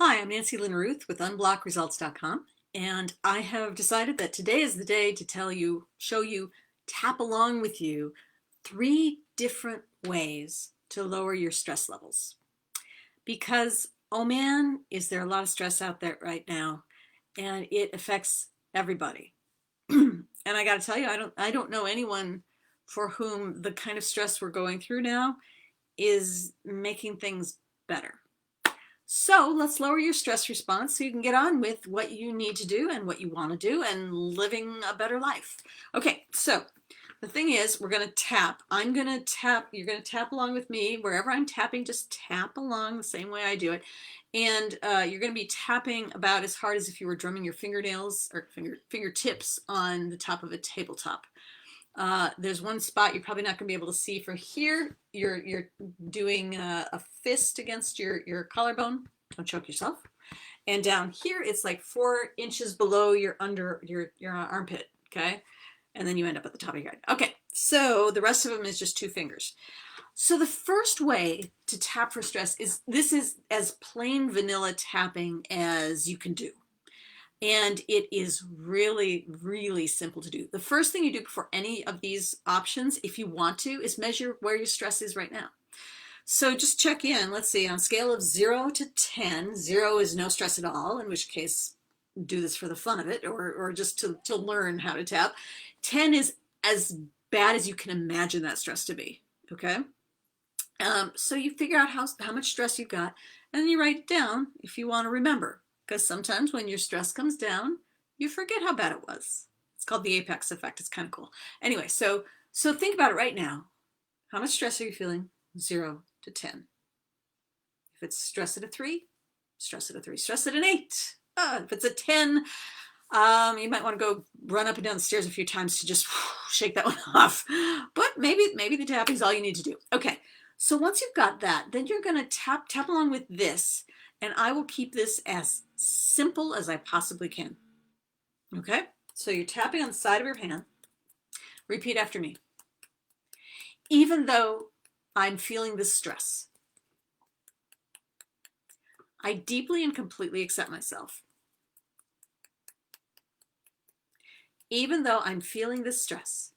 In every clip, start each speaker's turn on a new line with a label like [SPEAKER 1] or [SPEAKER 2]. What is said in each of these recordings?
[SPEAKER 1] Hi, I'm Nancy Lynn Ruth with unblockresults.com, and I have decided that today is the day to show you, tap along with you, 3 different ways to lower your stress levels. Because, oh man, is there a lot of stress out there right now, and it affects everybody. And I got to tell you, I don't know anyone for whom the kind of stress we're going through now is making things better. So let's lower your stress response so you can get on with what you need to do and what you want to do and living a better life. Okay, so the thing is, we're going to tap. I'm going to tap. You're going to tap along with me. Wherever I'm tapping, just tap along the same way I do it. And you're going to be tapping about as hard as if you were drumming your fingernails or fingertips on the top of a tabletop. There's one spot you're probably not going to be able to see from here. You're doing a fist against your collarbone. Don't choke yourself. And down here, it's like 4 inches below your armpit. Okay, and then you end up at the top of your head. Okay, so the rest of them is just 2 fingers. So the first way to tap for stress is as plain vanilla tapping as you can do. And it is really, really simple to do. The first thing you do before any of these options, if you want to, is measure where your stress is right now. So just check in. Let's see, on a scale of 0 to 10, 0 is no stress at all, in which case do this for the fun of it or just to learn how to tap. 10 is as bad as you can imagine that stress to be, okay? So you figure out how much stress you've got, and then you write it down if you want to remember. Because sometimes when your stress comes down, you forget how bad it was. It's called the apex effect. It's kind of cool. Anyway, so think about it right now. How much stress are you feeling? 0 to 10. If it's stress at a 3, stress at a 3. Stress at an 8. If it's a 10, you might want to go run up and down the stairs a few times to just shake that one off. But maybe the tapping is all you need to do. Okay, so once you've got that, then you're going to tap along with this. And I will keep this as simple as I possibly can. Okay? So you're tapping on the side of your hand. Repeat after me. Even though I'm feeling this stress, I deeply and completely accept myself. Even though I'm feeling this stress,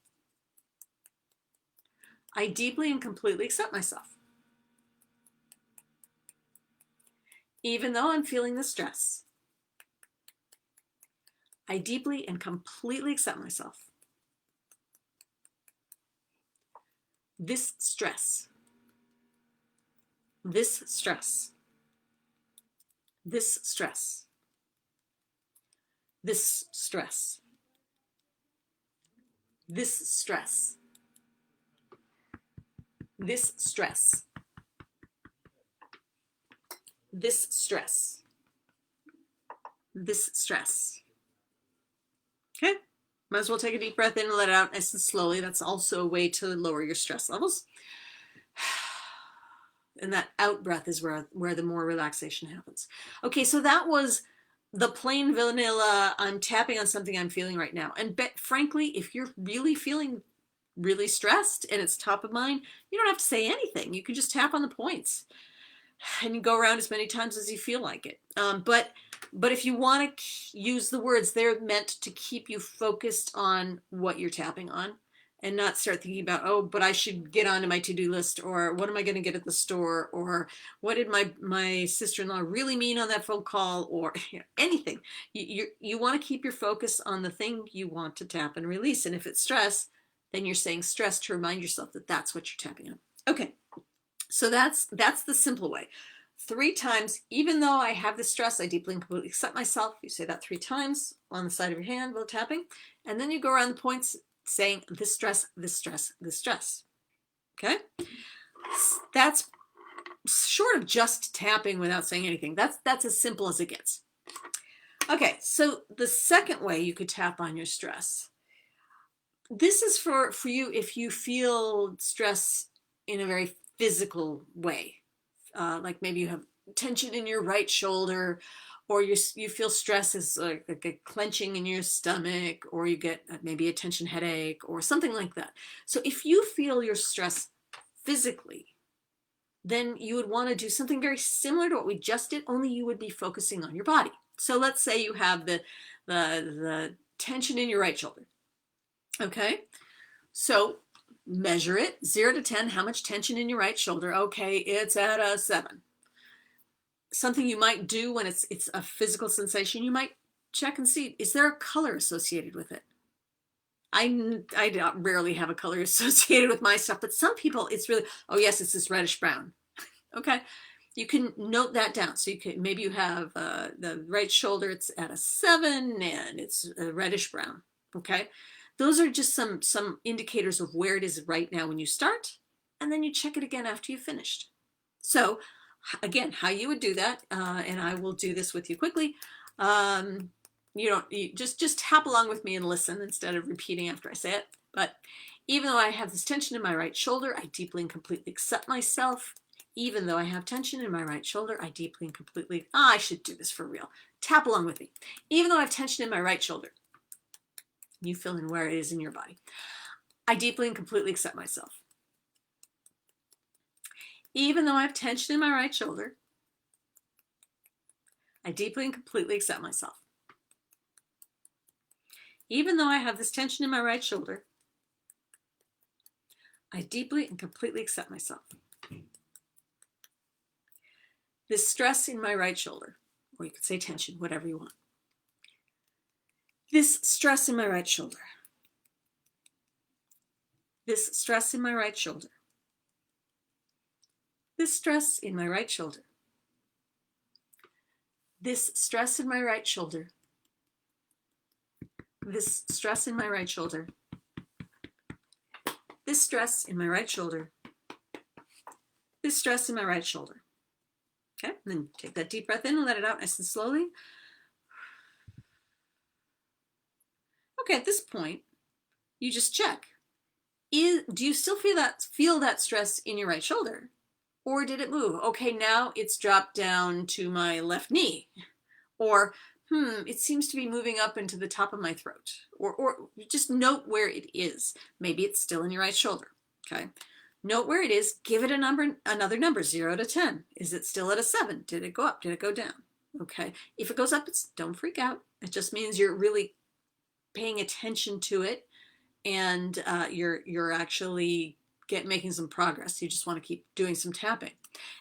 [SPEAKER 1] I deeply and completely accept myself. Even though I'm feeling the stress, I deeply and completely accept myself. This stress, this stress, this stress, this stress, this stress, this stress, this stress, this stress. Okay, might as well take a deep breath in and let it out nice and slowly. That's also a way to lower your stress levels. And that out breath is where the more relaxation happens. Okay, so that was the plain vanilla, I'm tapping on something I'm feeling right now. And frankly, if you're really feeling really stressed and it's top of mind, you don't have to say anything. You can just tap on the points. And you go around as many times as you feel like it. But if you want to use the words, they're meant to keep you focused on what you're tapping on and not start thinking about, oh, but I should get onto my to-do list, or what am I going to get at the store, or what did my sister-in-law really mean on that phone call, or anything. You want to keep your focus on the thing you want to tap and release. And if it's stress, then you're saying stress to remind yourself that that's what you're tapping on. Okay. So that's the simple way. 3 times, even though I have this stress, I deeply and completely accept myself. You say that 3 times on the side of your hand while tapping. And then you go around the points saying this stress, this stress, this stress. Okay? That's short of just tapping without saying anything. That's as simple as it gets. Okay, so the second way you could tap on your stress. This is for you if you feel stress in a very physical way, like maybe you have tension in your right shoulder, or you feel stress is like a clenching in your stomach, or you get maybe a tension headache or something like that. So if you feel your stress physically, then you would want to do something very similar to what we just did, only you would be focusing on your body. So let's say you have the tension in your right shoulder. Okay, so measure it, 0 to 10, how much tension in your right shoulder? Okay, it's at a 7. Something you might do when it's a physical sensation, you might check and see, is there a color associated with it? I rarely have a color associated with my stuff, but some people it's really, oh yes, it's this reddish brown. Okay, you can note that down. So you can, maybe you have the right shoulder, it's at a 7 and it's a reddish brown. Okay, those are just some indicators of where it is right now when you start, and then you check it again after you've finished. So again, how you would do that, and I will do this with you quickly. You just tap along with me and listen instead of repeating after I say it. But even though I have this tension in my right shoulder, I deeply and completely accept myself. Even though I have tension in my right shoulder, I deeply and completely, I should do this for real. Tap along with me. Even though I have tension in my right shoulder, you fill in where it is in your body. I deeply and completely accept myself. Even though I have tension in my right shoulder, I deeply and completely accept myself. Even though I have this tension in my right shoulder, I deeply and completely accept myself. This stress in my right shoulder, or you could say tension, whatever you want. This stress in my right shoulder. This stress in my right shoulder. This stress in my right shoulder. This stress in my right shoulder. This stress in my right shoulder. This stress in my right shoulder. This stress in my right shoulder. Okay, and then take that deep breath in and let it out nice and slowly. Okay, at this point, you just check. Do you still feel that stress in your right shoulder? Or did it move? Okay, now it's dropped down to my left knee. Or, it seems to be moving up into the top of my throat. Or just note where it is. Maybe it's still in your right shoulder. Okay, note where it is. Give it another number, 0 to 10. Is it still at a 7? Did it go up? Did it go down? Okay, if it goes up, don't freak out. It just means you're really paying attention to it, and you're actually making some progress. You just want to keep doing some tapping.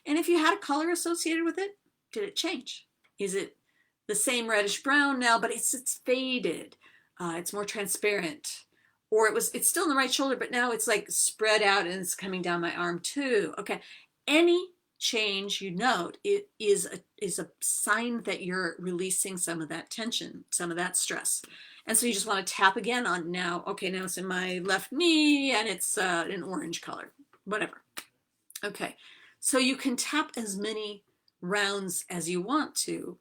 [SPEAKER 1] And if you had a color associated with it, did it change? Is it the same reddish brown now, but it's faded? It's more transparent. Or it's still in the right shoulder, but now it's like spread out and it's coming down my arm too. Okay, any change you note, it is a sign that you're releasing some of that tension, some of that stress. And so you just want to tap again on now. Okay, now it's in my left knee and it's an orange color, whatever. Okay, so you can tap as many rounds as you want to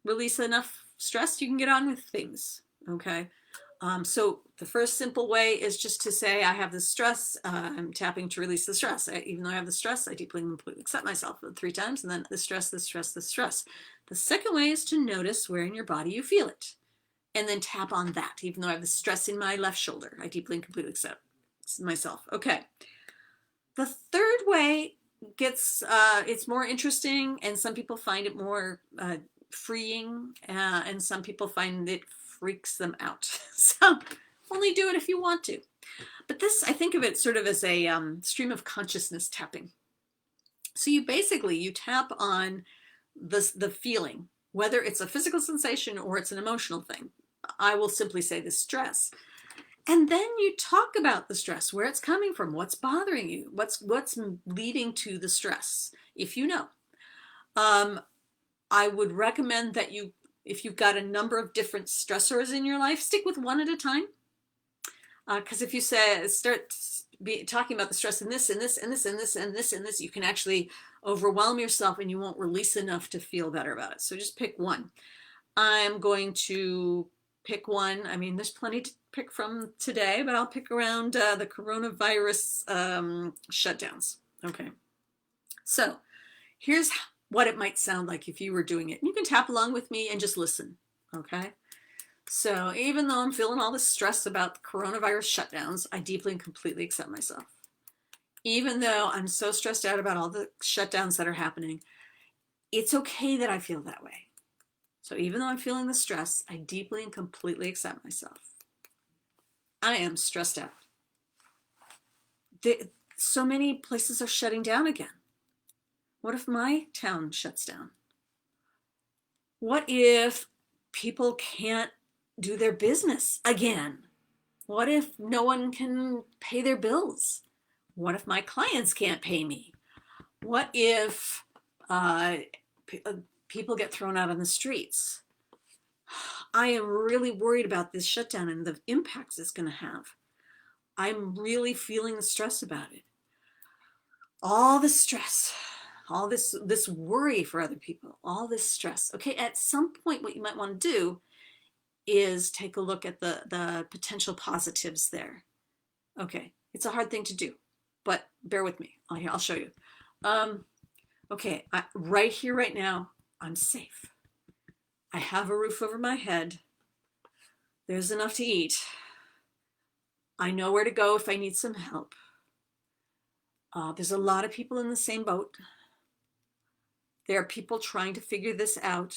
[SPEAKER 1] release enough stress. You can get on with things. Okay, so the first simple way is just to say, I have this stress. I'm tapping to release the stress. Even though I have the stress, I deeply and completely accept myself 3 times, and then the stress, the stress, the stress. The second way is to notice where in your body you feel it, and then tap on that. Even though I have the stress in my left shoulder, I deeply and completely accept myself. Okay. The third way gets, it's more interesting, and some people find it more freeing, and some people find it freaks them out. So only do it if you want to. But this, I think of it sort of as a stream of consciousness tapping. So you tap on the feeling, whether it's a physical sensation or it's an emotional thing. I will simply say the stress. And then you talk about the stress, where it's coming from, what's bothering you, what's leading to the stress, if you know. I would recommend that if you've got a number of different stressors in your life, stick with one at a time. Because if you start talking about the stress in this, and this, and this, and this, and this, and this, you can actually overwhelm yourself and you won't release enough to feel better about it. So just pick one. I'm going to pick one. I mean, there's plenty to pick from today, but I'll pick around the coronavirus shutdowns. Okay. So here's what it might sound like if you were doing it. You can tap along with me and just listen. Okay. So even though I'm feeling all this stress about the coronavirus shutdowns, I deeply and completely accept myself. Even though I'm so stressed out about all the shutdowns that are happening, it's okay that I feel that way. So even though I'm feeling the stress, I deeply and completely accept myself. I am stressed out. So many places are shutting down again. What if my town shuts down? What if people can't do their business again? What if no one can pay their bills? What if my clients can't pay me? What if uh, people get thrown out on the streets? I am really worried about this shutdown and the impacts it's going to have. I'm really feeling the stress about it. All the stress, all this worry for other people, all this stress. Okay, at some point, what you might want to do is take a look at the potential positives there. Okay, it's a hard thing to do, but bear with me. I'll show you. Okay, right here, right now, I'm safe. I have a roof over my head. There's enough to eat. I know where to go if I need some help. There's a lot of people in the same boat. There are people trying to figure this out.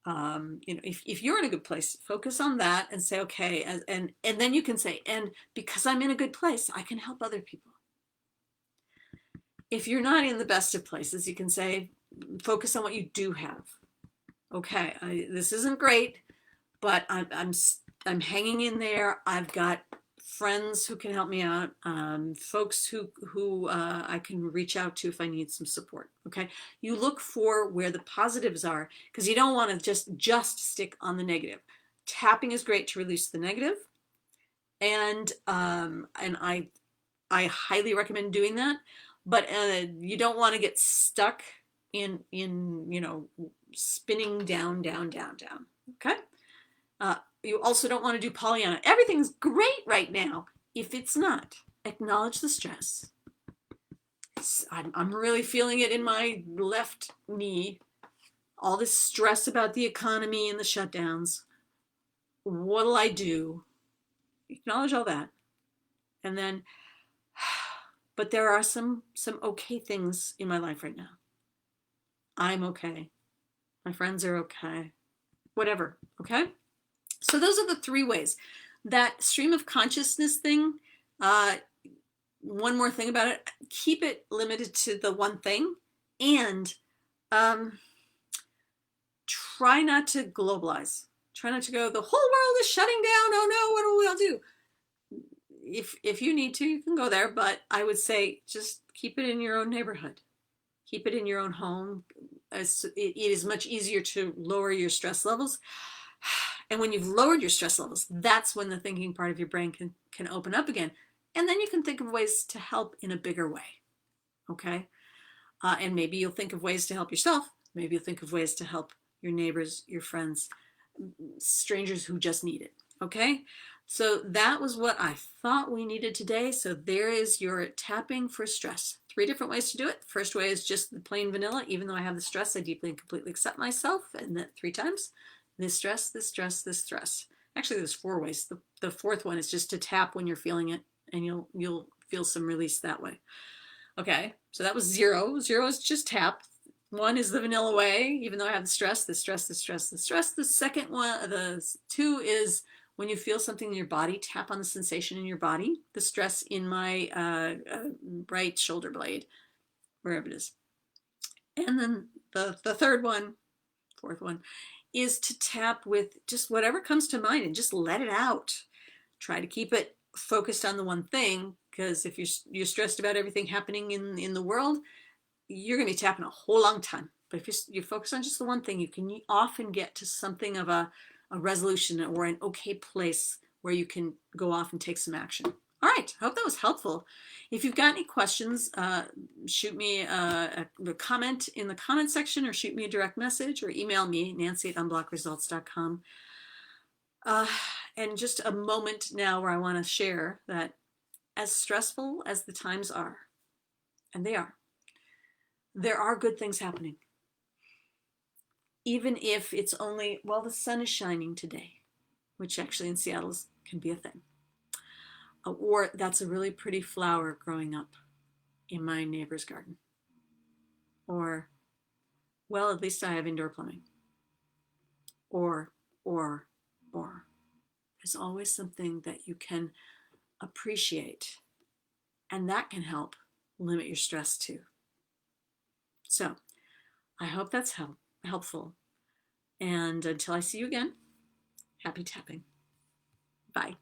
[SPEAKER 1] If you're in a good place, focus on that and say, okay, and then you can say, and because I'm in a good place, I can help other people. If you're not in the best of places, you can say, focus on what you do have. Okay, this isn't great, but I'm hanging in there. I've got friends who can help me out, folks who I can reach out to if I need some support. Okay, you look for where the positives are, because you don't want to just stick on the negative. Tapping is great to release the negative, and I highly recommend doing that. But you don't want to get stuck in spinning down, down, down, down. Okay. You also don't want to do Pollyanna. Everything's great right now. If it's not, acknowledge the stress. I'm really feeling it in my left knee. All this stress about the economy and the shutdowns. What'll I do? Acknowledge all that. And then, but there are some okay things in my life right now. I'm okay. My friends are okay. Whatever. Okay? So those are the three ways. That stream of consciousness thing, one more thing about it, keep it limited to the one thing, and try not to globalize. Try not to go, the whole world is shutting down. Oh no, what do we all do? If you need to, you can go there, but I would say just keep it in your own neighborhood. Keep it in your own home. It is much easier to lower your stress levels. And when you've lowered your stress levels, that's when the thinking part of your brain can open up again. And then you can think of ways to help in a bigger way. Okay? And maybe you'll think of ways to help yourself. Maybe you'll think of ways to help your neighbors, your friends, strangers who just need it. Okay? So that was what I thought we needed today. So there is your tapping for stress. 3 different ways to do it. First way is just the plain vanilla. Even though I have the stress, I deeply and completely accept myself. And that 3 times. This stress, this stress, this stress. Actually, there's 4 ways. The 4th one is just to tap when you're feeling it, and you'll feel some release that way. Okay, so that was 0. 0 is just tap. 1 is the vanilla way, even though I have the stress, the stress, the stress, the stress. The second one, the 2 is when you feel something in your body, tap on the sensation in your body. The stress in my right shoulder blade, wherever it is. And then the 3rd one, 4th one, is to tap with just whatever comes to mind and just let it out. Try to keep it focused on the one thing, because if you're stressed about everything happening in the world, you're going to be tapping a whole long time. But if you focus on just the one thing, you can often get to something of a resolution or an okay place where you can go off and take some action. All right, I hope that was helpful. If you've got any questions, shoot me a comment in the comment section, or shoot me a direct message, or email me, nancy@unblockresults.com. And just a moment now where I want to share that as stressful as the times are, and they are, there are good things happening. Even if it's only, well, the sun is shining today, which actually in Seattle can be a thing. Or that's a really pretty flower growing up in my neighbor's garden. Or, well, at least I have indoor plumbing. Or, or, or. There's always something that you can appreciate, and that can help limit your stress too. So I hope that's helpful. And until I see you again, happy tapping. Bye.